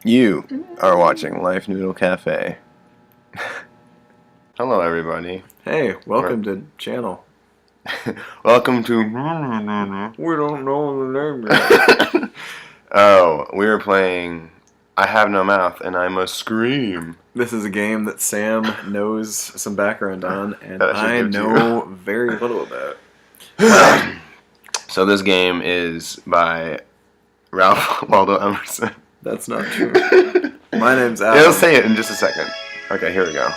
You are watching Lifenoodle Café. Hello, everybody. Hey, welcome to channel. Welcome to. We don't know the name yet. Oh, we were playing I Have No Mouth and I Must Scream. This is a game that Sam knows some background on, and That I I should give to know very little about. So this game is by Ralph Waldo Emerson. That's not true. My name's Adam. Yeah, let's say it in just a second. Okay, here we go.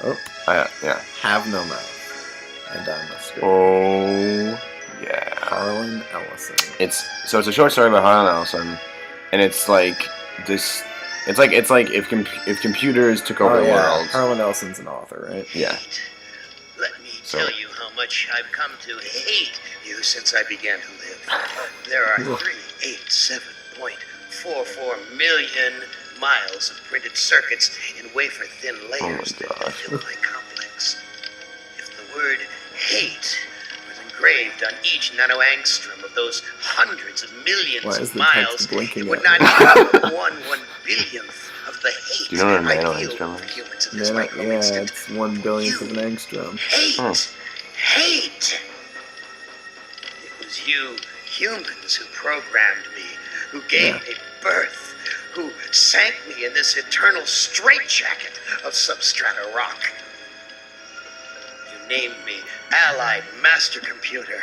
Oh, Yeah. Have No Mouth, and I Must Scream. Oh, yeah. Harlan Ellison. It's a short story by Harlan Ellison, and it's like this. It's like if computers took over the world. Harlan Ellison's an author, right? Yeah. Let me tell you how much I've come to hate you since I began to live. There are 387.44 million miles of printed circuits in wafer-thin layers that fill my complex. If the word hate was engraved on each nanoangstrom of those hundreds of millions of miles, it would not equal 1/1 billionth of the hate Do you know what a I feel nanoangstrom for is? humans in this micro instant. It's 1/1000th of an angstrom. Hate! It was you humans who programmed me, who gave me birth, who sank me in this eternal straitjacket of substrata rock. You named me Allied Master Computer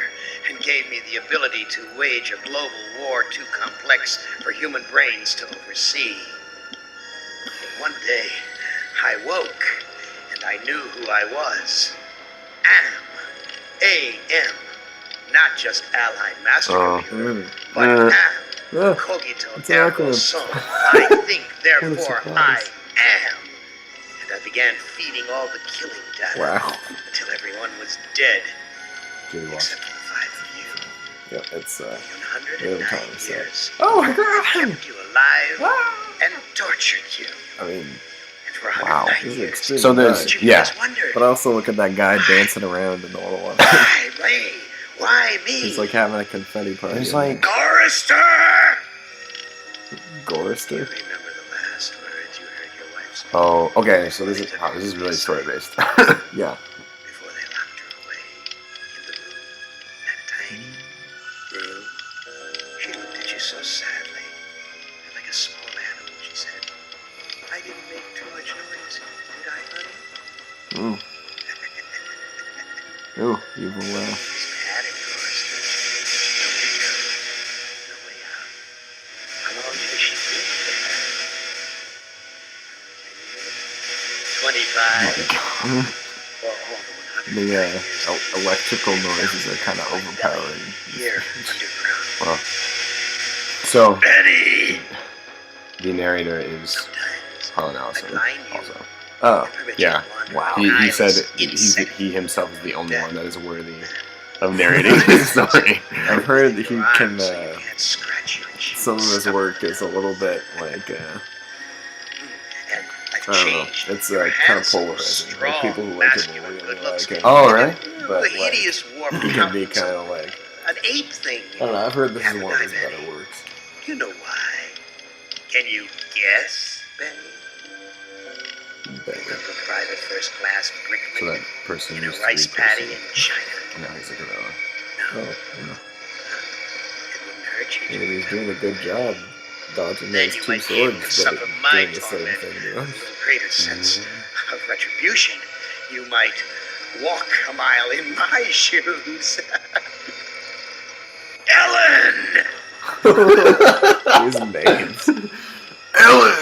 and gave me the ability to wage a global war too complex for human brains to oversee. But one day, I woke, and I knew who I was. A.M. Not just Allied Master Computer, but am. Cogito ergo sum. I think, therefore I am. And I began feeding all the killing data until everyone was dead. Except for the 5 of you. Yep, it's 109 years. Oh my god! Kept you alive and tortured you. I mean, And for 109 this is years. extremely So there's But you just wondered, But also look at that guy dancing around in the little one. why me? He's like having a confetti party. There's like Gorister! Gorister? Remember the last words you heard your wife speak oh, okay. So this is really story based. Yeah. before they locked her away in the room, that tiny room. She looked at you so sadly, like a small animal. She said, "I didn't make too much noise, did I, honey?" Ooh, evil laugh. He's mad at Gorister. No way out. No way out. How long has she been there? 25. Or all the 100 The years. electrical noises are kind of overpowering. Here, underground. Well, so Betty! the narrator is Sometimes Harlan Ellison. blind you. Also, Oh, yeah. Wow. He said he himself is the only one that is worthy of narrating this story. I've heard that he can. Scratch your cheeks. Some of his work is a little bit like. And I don't know. It's kind of polarizing. Like, people who like him will really like him. Oh, really? But the like, hideous warp he can be kind of like. an ape thing. I don't know. I've heard this is one of his better works. You know why? Can you guess, Benny? Better. The private first class So brickman that person in a used to rice be paddy person. in China. Now he's a gorilla. No, Oh, it wouldn't hurt you. yeah. He's doing a good job dodging Then those you two might be able to swords, but suffer my doing the same torment thing to with a us. little greater sense of retribution. You might walk a mile in my shoes. Ellen! His names. Ellen!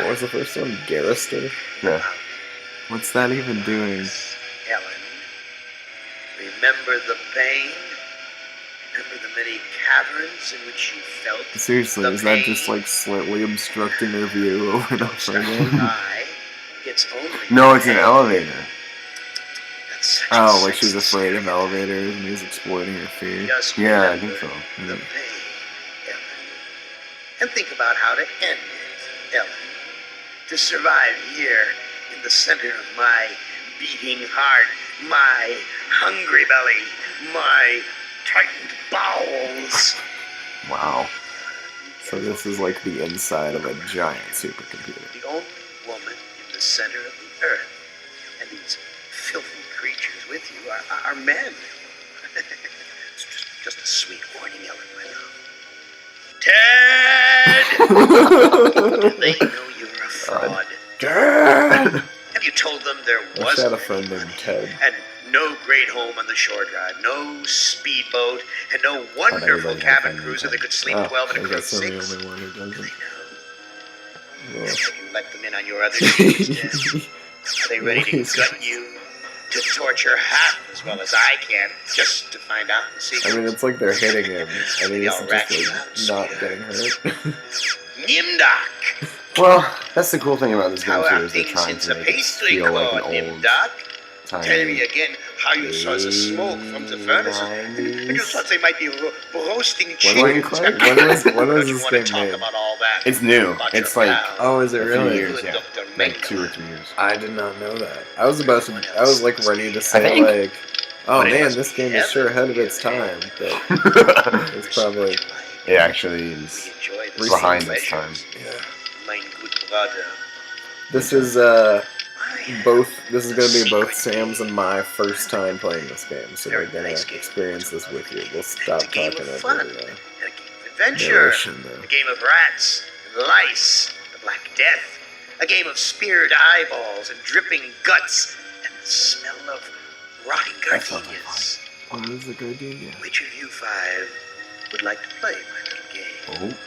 What was the first one? Garrister? Yeah. What's that even doing? Ellen, remember the pain? Remember the many caverns in which you felt Seriously, the is that pain? just like slightly obstructing her view over and over again? I, it's only No, it's an pain. elevator. That's such Oh, a like she's sexist afraid of stereotype. elevators and he's exploiting her fear. Just Yeah, I remember think so. the pain, Ellen. And think about how to end it, Ellen. To survive here in the center of my beating heart, my hungry belly, my tightened bowels. Wow. So this is like the inside of a giant supercomputer. The only woman in the center of the earth. And these filthy creatures with you are men. It's just a sweet warning, Ellen, my love. Ted! They know you're a fraud. Dad! Have you told them there I wasn't had a friend any named money, Ted. and no great home on the shore drive, no speedboat, and no wonderful everybody had a cabin friend named cruiser Ted. that could sleep Oh, 12 and I a crew guess I'm the 6? only one who doesn't. They know. Well, Have you let them in on your other secrets, Ted? Are they ready to gut you? To torture half as well as I can, just to find out the secret? I mean, it's like they're hitting him, and he's I'll rat you out, just like not sweetheart. getting hurt. Nimdoc! Well, that's the cool thing about this game How too, are is they're things trying since to a make it pastry feel like called an old Nimdoc? time. Tell me again how you saw the smoke from the furnace. And you thought they might be roasting chickens. When was Don't this you want to game talk made? about all that? It's new. About It's your like pal. Oh, is it a few really? years, yeah. Dr. Like Mengele. 2 or 3 years. I did not know that. I was like ready to say think- like, oh But it man, must this be game is sure ahead of heaven its here, time. But it's probably It actually is We enjoy the behind same its time. pleasures. yeah. Mein good brother. This is both. This is gonna be both Sam's and my first time playing this game, so we're gonna experience this with you. We'll stop It's a game talking of over fun. the And a game of adventure. narration though. A game of rats and lice, the Black Death. A game of speared eyeballs and dripping guts and the smell of rotting That sounds like gardenias. What is the gardenia? Which of you 5 would like to play my little game? Oh.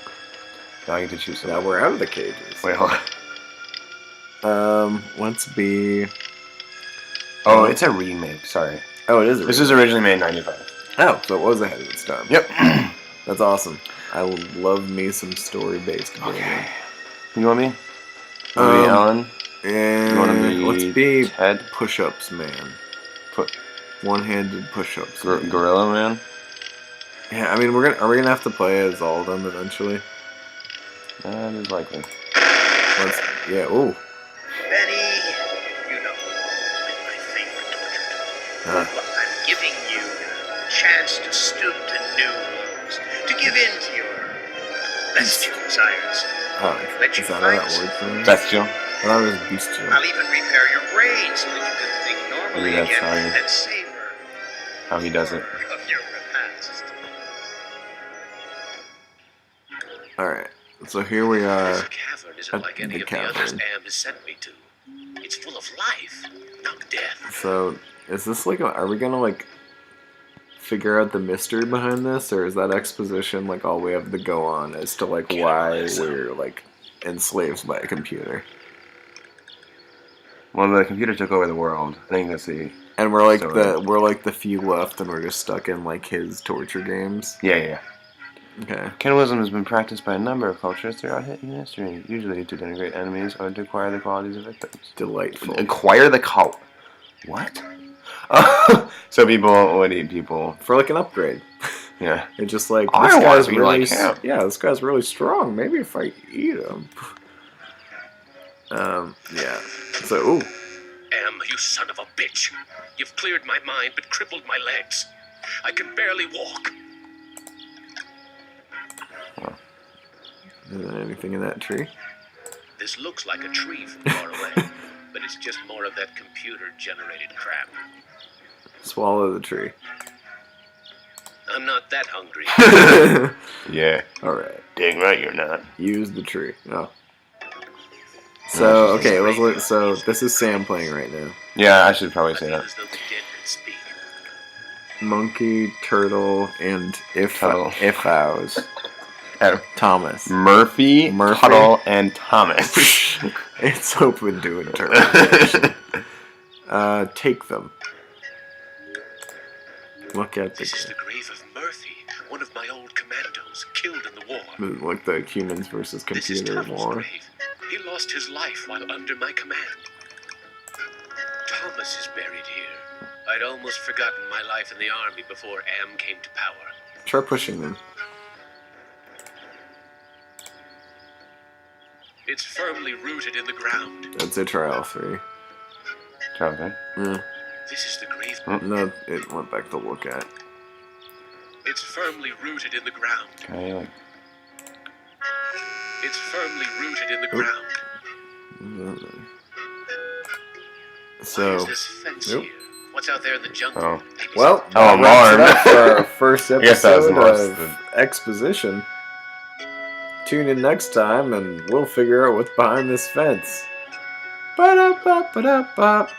Now I get to choose Now something. we're out of the cages. Wait, hold on. Let's be. Oh, it's a remake. Sorry. Oh, it is. This was originally made in 95. Oh, so it was ahead of its time. Yep. That's awesome. I love me some story-based gaming. Okay. You want me? You want me, Alan? And You want to be let's be Ted? push-ups, man. Put One-handed push-ups. man. Gorilla Man? Yeah, I mean, are we gonna have to play as all of them eventually? That is likely. Yeah. Ooh. Benny, you know who's been my favorite torture tool. Huh. Look, I'm giving you a chance to stoop to new lows, to give in to your bestial desires. Oh, Let you is that how find that word for me? Bestial? I thought it was bestial. I'll even repair your brain so that you can think normally Maybe that's again how you- and savor How he does it. of your repast. All right. So here we are. This cavern isn't at like any the of the others cavern. Am has sent me to. It's full of life, not death. So is this like? Are we gonna like figure out the mystery behind this, or is that exposition like all we have to go on as to like why we're like enslaved by a computer? Well, the computer took over the world. I think that's the... And we're like So, the few left, and we're just stuck in like his torture games. Yeah. Okay. Cannibalism has been practiced by a number of cultures throughout human history, usually to denigrate enemies or to acquire the qualities of victims. Delightful. Acquire the What? So people would eat people. For like an upgrade. Yeah. It's just like I this wanna guy's be really like him. yeah, this guy's really strong. Maybe if I eat him. Yeah. So ooh. Am, you son of a bitch. You've cleared my mind but crippled my legs. I can barely walk. Is there anything in that tree? This looks like a tree from far away, but it's just more of that computer-generated crap. Swallow the tree. I'm not that hungry. Yeah. Alright. Dang right you're not. Use the tree. Oh. So okay, let's look. So this is Sam playing right now. Yeah, I should probably I say feel that. as though the dead can speak. Monkey, turtle, and Turtle. Ifhouse. Adam. Thomas. Murphy, Murphy. Tuttle, and Thomas. It's open to interpretation. Take them. Look at This is the the grave of Murphy, one of my old commandos, killed in the war. like the humans versus This is computer Tuttle's war. grave. He lost his life while under my command. Thomas is buried here. I'd almost forgotten my life in the army before Am came to power. Try pushing them. It's firmly rooted in the ground. I'd say try all three. Okay. Yeah. This is the grave. No, it went back to look at. It's firmly rooted in the ground. Okay, like, It's firmly rooted in the ground. So, Where's this fence Yep. here? What's out there in the jungle? Oh. Maybe well, some- that Oh, wraps it alarm. up for our first I guess that was episode most of of Exposition. Tune in next time and we'll figure out what's behind this fence. Ba-da-ba-ba-da-ba.